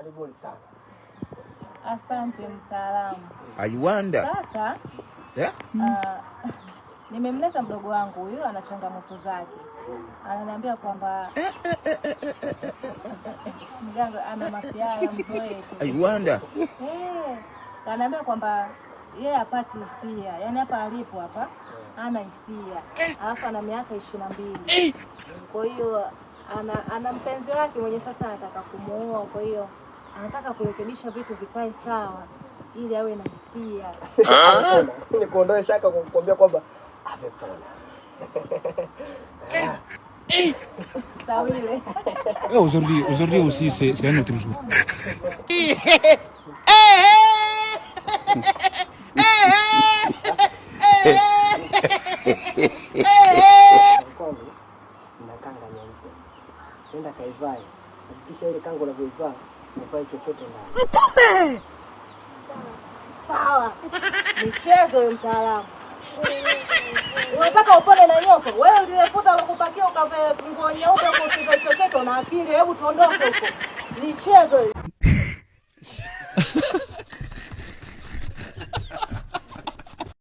Karibuni sana. Asante mtaalamu. Aiwanda. Sasa nimemleta mdogo wangu huyu, ana changamoto zake. Ananiambia kwamba mganga ana masiara mzoe. Aiwanda. Ananiambia kwamba yeye hapati hisia. Yaani hapa alipo hapa hana hisia. Alafu ana miaka 22. Kwa hiyo ana mpenzi wake mwenye sasa anataka kumuoa, kwa hiyo anataka kurekebisha vitu vikae sawa ili awe na hisia. Ni kuondoa shaka kukuambia kwamba amepona. Sawile. Aujourd'hui aussi c'est un autre jour. Kanga nyeupe. Nenda kaivae. Hakikisha ile kanga unavyoivaa unafanya chochote ndani. Mtume. Sawa. Michezo ya mtaalamu. Unataka upone na nyoko? Wewe uliyefuta kukupakia ukavae nguo nyeupe kwa chochote una akili, hebu tuondoke huko. Michezo